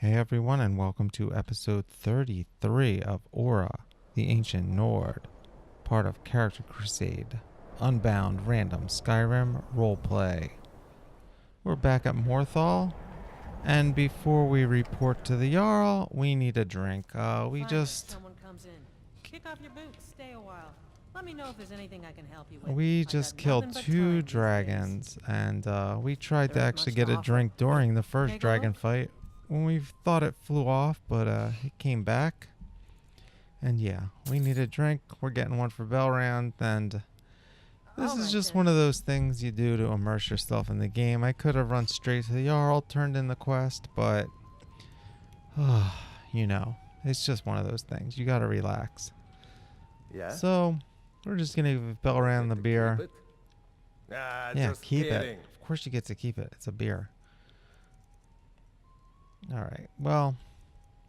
Hey everyone, and welcome to episode 33 of ORA The Ancient Nord, part of Character Crusade Unbound random Skyrim Roleplay. We're back at Morthal, and before we report to the Jarl, we need a drink. Someone comes in. Kick off your boots, stay a while. Let me know if there's anything I can help you with. We just killed 2 dragons, and we tried to actually get a drink during the first dragon fight. When we thought it flew off, but it came back. And yeah, we need a drink. We're getting one for Belrand, and this is just one of those things you do to immerse yourself in the game. I could have run straight to the Jarl, turned in the quest, but you know, it's just one of those things. You gotta relax. Yeah. So we're just gonna give Belrand the beer. Yeah, keep it. Of course you get to keep it. It's a beer. Alright, well,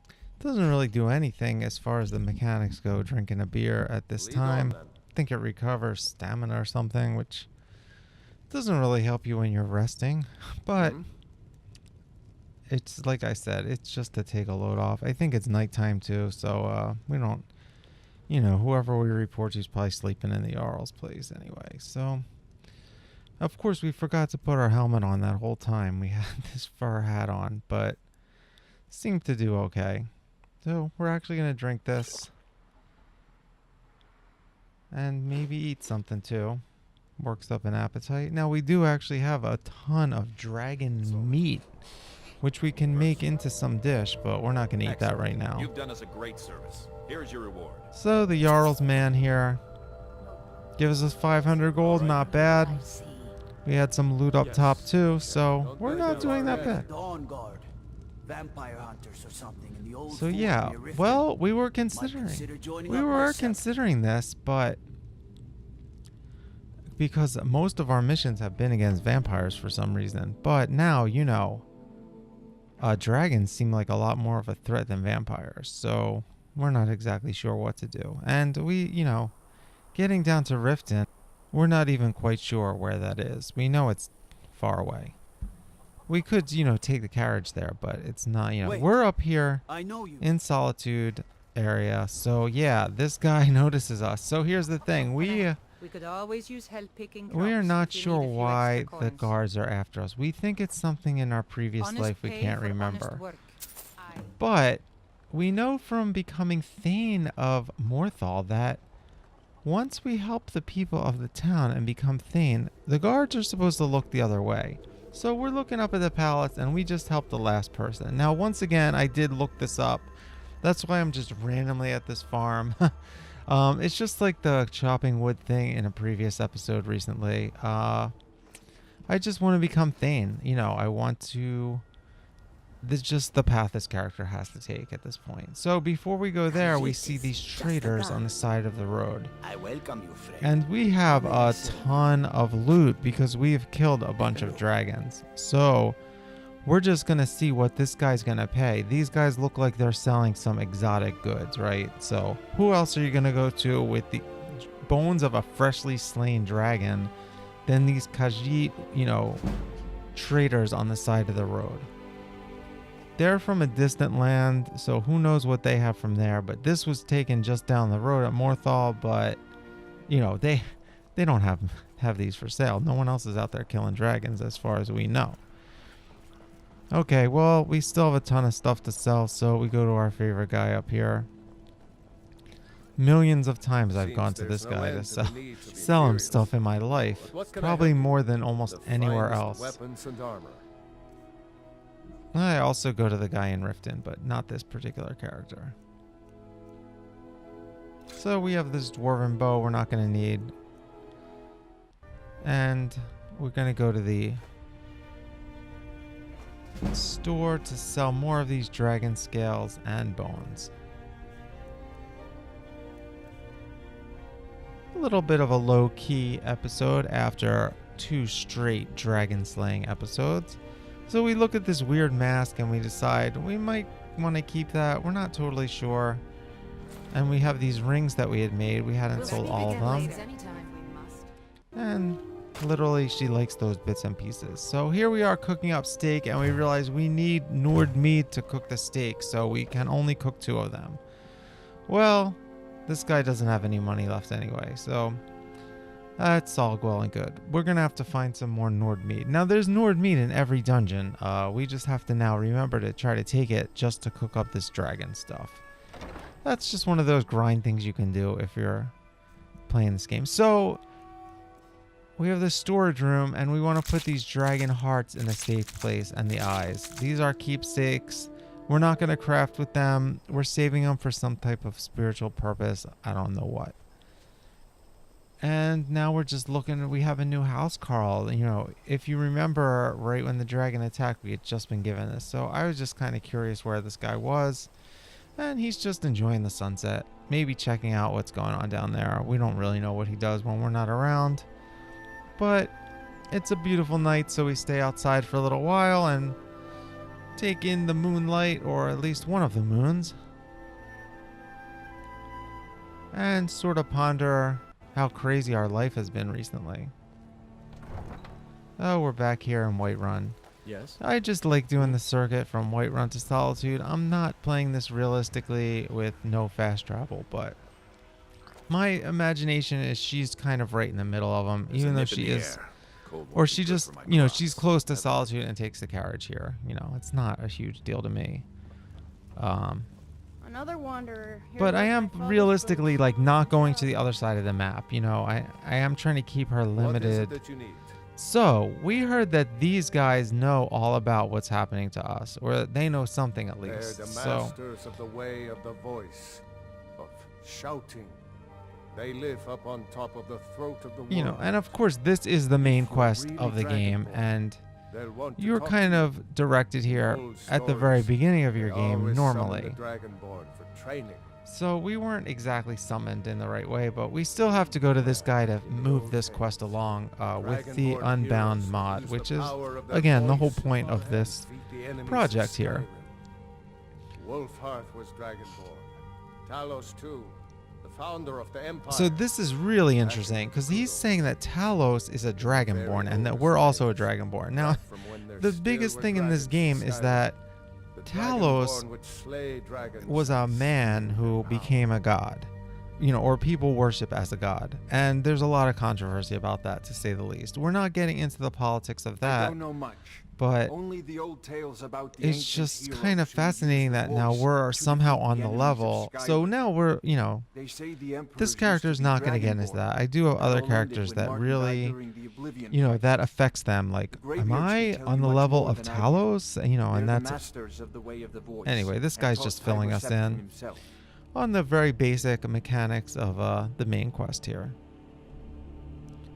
it doesn't really do anything as far as the mechanics go, drinking a beer at this time. I think it recovers stamina or something, which doesn't really help you when you're resting. But it's, like I said, it's just to take a load off. I think it's nighttime too, so we don't, you know, whoever we report to is probably sleeping in the Jarl's place anyway. So, of course, we forgot to put our helmet on that whole time. We had this fur hat on, but seemed to do okay. So we're actually going to drink this. And maybe eat something too. Works up an appetite. Now we do actually have a ton of dragon meat, which we can make into some dish, but we're not going to eat that right now. You've done us a great service. Here's your reward. So the Jarl's man here gives us 500 gold, not bad. We had some loot up top too, so we're not doing that bad. Vampire hunters or something in the old so yeah, well, we were considering this, but because most of our missions have been against vampires for some reason, but now, you know, dragons seem like a lot more of a threat than vampires, so we're not exactly sure what to do. And we, you know, getting down to Riften, we're not even quite sure where that is. We know it's far away. We could, you know, take the carriage there, but it's not, you know. Wait, we're up here in Solitude area. So, yeah, this guy notices us. So, here's the thing. We could always use help picking we are not sure why the guards are after us. We think it's something in our previous life we can't remember. But we know from becoming Thane of Morthal that once we help the people of the town and become Thane, the guards are supposed to look the other way. So we're looking up at the palace, and we just helped the last person. Now, once again, I did look this up. That's why I'm just randomly at this farm. It's just like the chopping wood thing in a previous episode recently. I just want to become Thane. You know, I want to... This is just the path this character has to take at this point. So before we go there, we see these traders on the side of the road. I welcome you, friend. And we have a ton of loot because we've killed a bunch of dragons. So we're just going to see what this guy's going to pay. These guys look like they're selling some exotic goods, right? So who else are you going to go to with the bones of a freshly slain dragon than these Khajiit, you know, traders on the side of the road? They're from a distant land, so who knows what they have from there. But this was taken just down the road at Morthal, but, you know, they don't have these for sale. No one else is out there killing dragons as far as we know. Okay, well, we still have a ton of stuff to sell, so we go to our favorite guy up here. Millions of times I've gone to this guy to sell him stuff in my life. Probably more than almost anywhere else. Weapons and armor. I also go to the guy in Riften, but not this particular character. So we have this dwarven bow we're not going to need. And we're going to go to the store to sell more of these dragon scales and bones. A little bit of a low-key episode after 2 straight dragon slaying episodes. So we look at this weird mask and we decide we might want to keep that. We're not totally sure. And we have these rings that we had made. We hadn't sold all of them. And Literally, she likes those bits and pieces. So here we are cooking up steak, and we realize we need Nord meat to cook the steak, so we can only cook 2 of them. Well, this guy doesn't have any money left anyway, so that's all well and good. We're going to have to find some more Nord meat. Now, there's Nord meat in every dungeon. We just have to now remember to try to take it just to cook up this dragon stuff. That's just one of those grind things you can do if you're playing this game. So we have the storage room, and we want to put these dragon hearts in a safe place, and the eyes. These are keepsakes. We're not going to craft with them. We're saving them for some type of spiritual purpose. I don't know what. And now we're just looking. We have a new house, Carl. You know, if you remember, right when the dragon attacked, we had just been given this. So I was just kind of curious where this guy was. And he's just enjoying the sunset. Maybe checking out what's going on down there. We don't really know what he does when we're not around. But it's a beautiful night, so we stay outside for a little while and take in the moonlight, or at least one of the moons. And sort of ponder how crazy our life has been recently. Oh, we're back here in Whiterun. Yes? I just like doing the circuit from Whiterun to Solitude. I'm not playing this realistically with no fast travel, but my imagination is she's kind of right in the middle of them, even though she is, or she just, you know, she's close to Solitude and takes the carriage here. You know, it's not a huge deal to me. Another wanderer. But I am realistically like not going to the other side of the map. You know, I am trying to keep her limited. What is it that you need? So we heard that these guys know all about what's happening to us, or they know something at least. They're the So masters of the way of the voice, of shouting. They live up on top of the throat of the world. you know, and of course this is the main quest of the game, and They'll want to you're talk kind to you. of directed here Old at the very stories. beginning of your They game always summon normally. the Dragonborn for training. So we weren't exactly summoned in the right way, but we still have to go to this guy to move this quest along with the Dragonborn Unbound heroes mod, use which the is, power of their again, the whole voice point of to this defeat the enemies of project here. Skyrim. Wolfhearth was Dragonborn. Talos too, the founder of the Empire. So this is really interesting, because he's saying that Talos is a Dragonborn and that we're also a Dragonborn. Now, From when there the still biggest were thing in this dragons game is Skyrim. that The Talos Dragonborn would slay dragons was a and man seal who their power. became a god, you know, or people worship as a god. And there's a lot of controversy about that, to say the least. We're not getting into the politics of I that, don't know much. but Only the old tales about the it's ancient just heroes kind of who used fascinating the that now voice we're to somehow defeat on the the enemies of level. So Skyrim. now we're, you know, They say the emperors this used character's be not going to get into Dragonborn. that. I do have That other all ended characters when that Martin died really, during the Oblivion you know, Fight. that affects them. Like, The am Greybeards I can tell on you the much level more of than I do. Talos? You know, They're and the that's masters of the way of the voice, Anyway, this and guy's taught just filling us Cyber Septim in himself. on the very basic mechanics of the main quest here.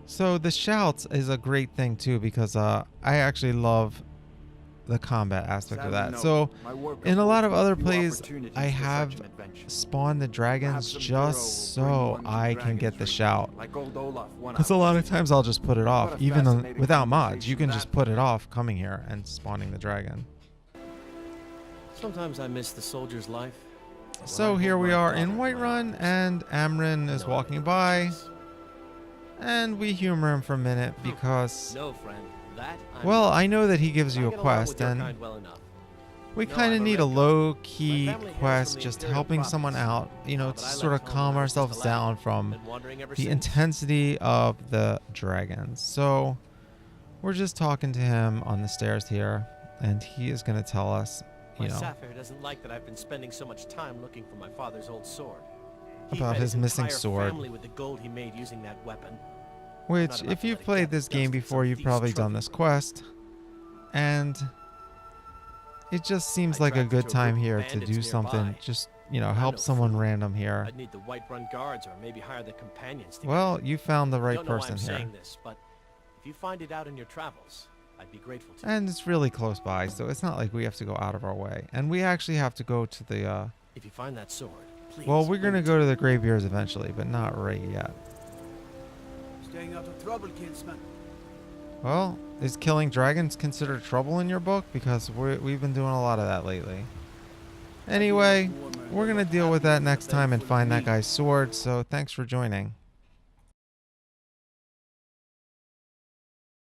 So the shouts is a great thing too, because I actually love the combat aspect of that. So in a lot of other plays, I have spawned the dragons just so I can get the shout. Because a lot of times I'll just put it off, even without mods. You can just put it off coming here and spawning the dragon. Sometimes I miss the soldier's life. So here we are in Whiterun, and Amryn is walking by, and we humor him for a minute because, No, friend. That well, I know that he gives you a quest, and we kind of need a low-key quest, just helping someone out, you know, to sort of calm ourselves down from the intensity of the dragons. So we're just talking to him on the stairs here, and he is going to tell us, you know, Sapphire doesn't like that I've been spending so much time looking for my father's old sword. He about fed his missing entire sword. family with the gold he made using that weapon. Which, if you've played this game before, you've probably done this quest. And it just seems like a good time here to do something. Just, you know, help someone random here. I'd need the Whiterun guards or maybe hire the companions to Well, you found the I right don't know why person I'm here. saying this, but if you find it out in your travels, I'd be grateful to. And it's really close by, so it's not like we have to go out of our way. And we actually have to go to the, If you find that sword, please. well, we're going to bring it go to the Greybeards eventually, but not right yet. Staying out of trouble, kinsman. Well, is killing dragons considered trouble in your book? Because we've been doing a lot of that lately. Anyway, we're going to deal with that next time and find that guy's sword, so thanks for joining.